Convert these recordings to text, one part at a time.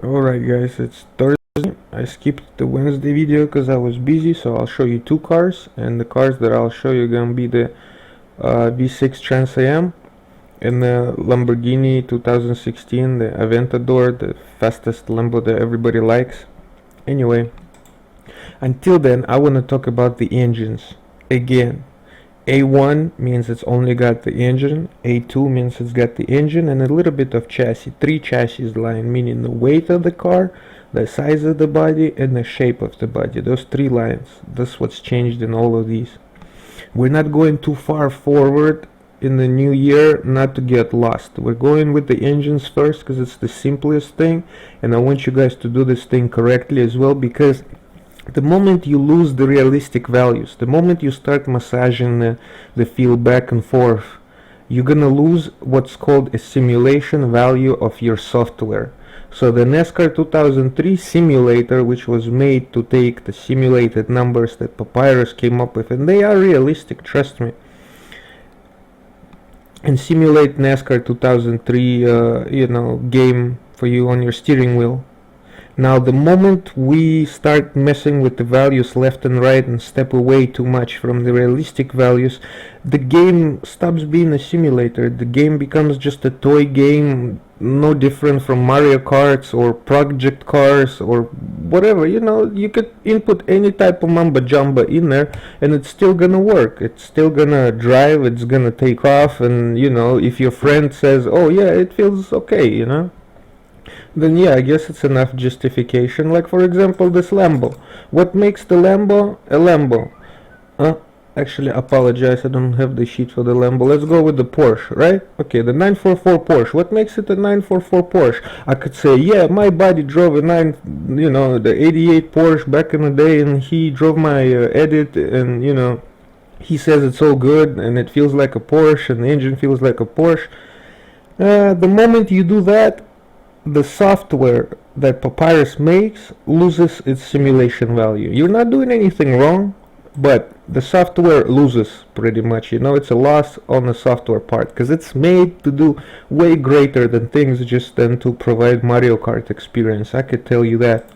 Alright guys, it's Thursday. I skipped the Wednesday video because I was busy, so I'll show you two cars, and the cars that I'll show you are gonna be the V6 Trans Am and the Lamborghini 2016, the Aventador, the fastest Lambo that everybody likes. Anyway, until then I want to talk about the engines. Again, A1 means it's only got the engine, A2 means it's got the engine and a little bit of chassis. Three chassis line, meaning the weight of the car, the size of the body, and the shape of the body. Those three lines. That's what's changed in all of these. We're not going too far forward in the new year not to get lost. We're going with the engines first because it's the simplest thing, and I want you guys to do this thing correctly as well, because the moment you lose the realistic values, the moment you start massaging the field back and forth, you're gonna lose what's called a simulation value of your software. So the NASCAR 2003 simulator, which was made to take the simulated numbers that Papyrus came up with, and they are realistic, trust me, and simulate NASCAR 2003 game for you on your steering wheel. Now the moment we start messing with the values left and right and step away too much from the realistic values, the game stops being a simulator. The game becomes just a toy game, no different from Mario Karts or Project Cars or whatever. You could input any type of mamba jamba in there and it's still gonna work. It's still gonna drive, it's gonna take off, and if your friend says, oh yeah, it feels okay, then yeah, I guess it's enough justification. Like for example, this Lambo. What makes the Lambo a Lambo? Actually, I apologize, I don't have the sheet for the Lambo. Let's go with the Porsche, right? Okay, the 944 Porsche. What makes it a 944 Porsche? I could say, yeah, my buddy drove a the 88 Porsche back in the day, and he drove my Edit, and he says it's all good, and it feels like a Porsche, and the engine feels like a Porsche. The moment you do that, the software that Papyrus makes loses its simulation value. You're not doing anything wrong, but the software loses pretty much. It's a loss on the software part because it's made to do way greater than things just than to provide Mario Kart experience. I could tell you that.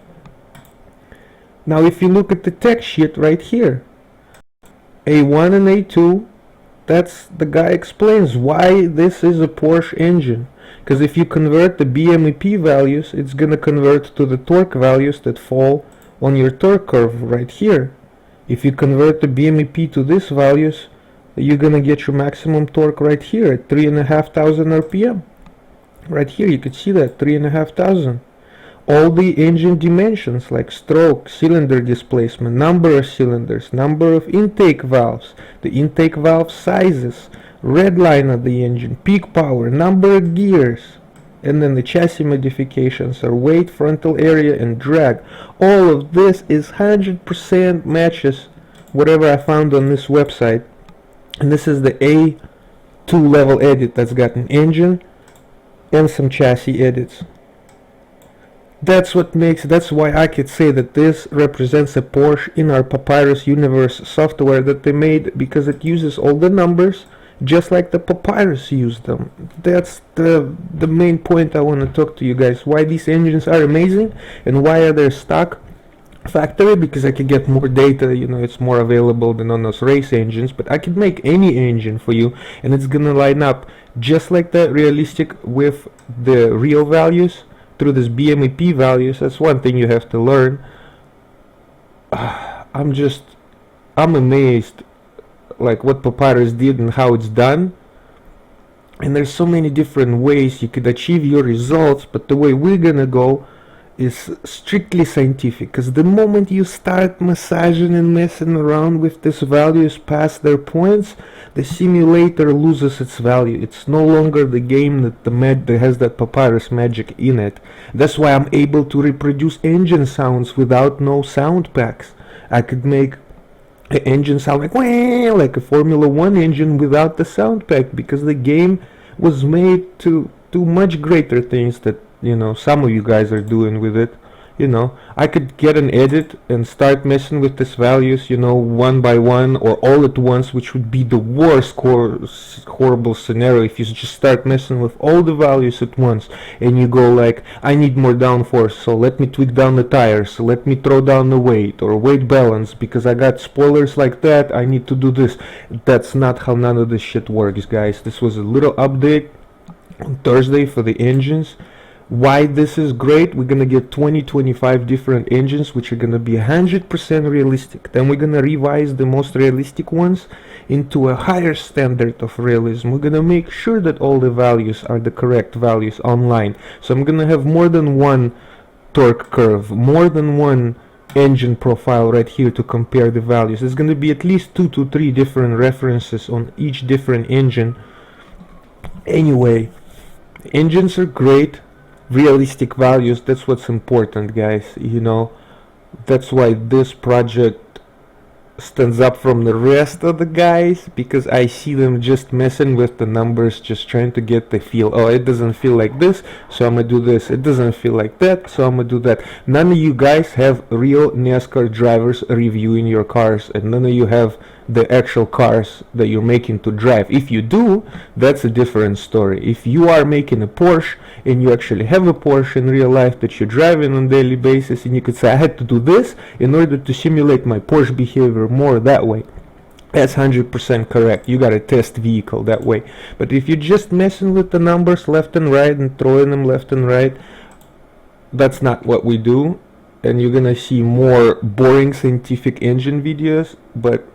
Now if you look at the tech sheet right here, A1 and A2, that's the guy explains why this is a Porsche engine. Because if you convert the BMEP values, it's going to convert to the torque values that fall on your torque curve right here. If you convert the BMEP to these values, you're going to get your maximum torque right here at 3,500 RPM. Right here you can see that, 3,500. All the engine dimensions like stroke, cylinder displacement, number of cylinders, number of intake valves, the intake valve sizes, red line of the engine, peak power, number of gears, and then the chassis modifications are weight, frontal area, and drag. All of this is 100% matches whatever I found on this website. And this is the A2 level edit that's got an engine and some chassis edits. That's why I could say that this represents a Porsche in our Papyrus Universe software that they made, because it uses all the numbers just like the Papyrus used them. That's the main point I want to talk to you guys. Why these engines are amazing and why are they stock factory? Because I could get more data, it's more available than on those race engines, but I could make any engine for you and it's gonna line up just like that, realistic with the real values through this BMEP values. That's one thing you have to learn. I'm amazed like what Papyrus did and how it's done, and there's so many different ways you could achieve your results, but the way we're gonna go is strictly scientific, because the moment you start massaging and messing around with these values past their points, the simulator loses its value. It's no longer the game that has that Papyrus magic in it. That's why I'm able to reproduce engine sounds without no sound packs. I could make an engine sound like a Formula 1 engine without the sound pack, because the game was made to do much greater things that some of you guys are doing with it. You know, I could get an edit and start messing with these values, you know, one by one or all at once, which would be the worst horrible scenario if you just start messing with all the values at once and you go like, I need more downforce, so let me tweak down the tires, so let me throw down the weight or weight balance because I got spoilers like that, I need to do this. That's not how none of this shit works, guys. This was a little update on Thursday for the engines. Why this is great: we're gonna get 25 different engines which are gonna be 100% realistic. Then we're gonna revise the most realistic ones into a higher standard of realism. We're gonna make sure that all the values are the correct values online. So I'm gonna have more than one torque curve, more than one engine profile right here to compare the values. There's gonna be at least 2 to 3 different references on each different engine. Anyway, engines are great. Realistic values, that's what's important, guys. You know, that's why this project stands up from the rest of the guys, because I see them just messing with the numbers, just trying to get the feel. Oh, it doesn't feel like this, so I'm gonna do this. It doesn't feel like that, so I'm gonna do that. None of you guys have real NASCAR drivers reviewing your cars, and none of you have the actual cars that you're making to drive. If you do, that's a different story. If you are making a Porsche and you actually have a Porsche in real life that you're driving on a daily basis, and you could say, I had to do this in order to simulate my Porsche behavior more that way, that's 100% correct. You gotta test vehicle that way. But if you're just messing with the numbers left and right and throwing them left and right, that's not what we do. And you're gonna see more boring scientific engine videos, but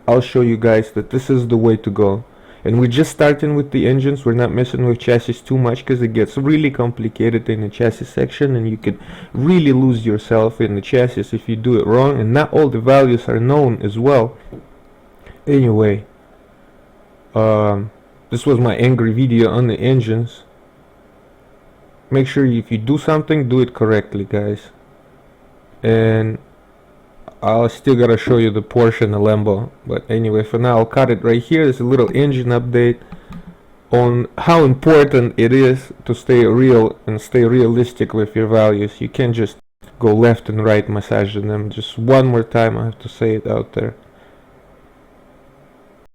I'll show you guys that this is the way to go. And we're just starting with the engines. We're not messing with chassis too much because it gets really complicated in the chassis section, and you could really lose yourself in the chassis if you do it wrong, and not all the values are known as well. Anyway, this was my angry video on the engines. Make sure if you do something, do it correctly, guys. And I'll still gotta show you the Porsche and the Lambo, but anyway, for now I'll cut it right here. There's a little engine update on how important it is to stay real and stay realistic with your values. You can't just go left and right massaging them. Just one more time, I have to say it out there.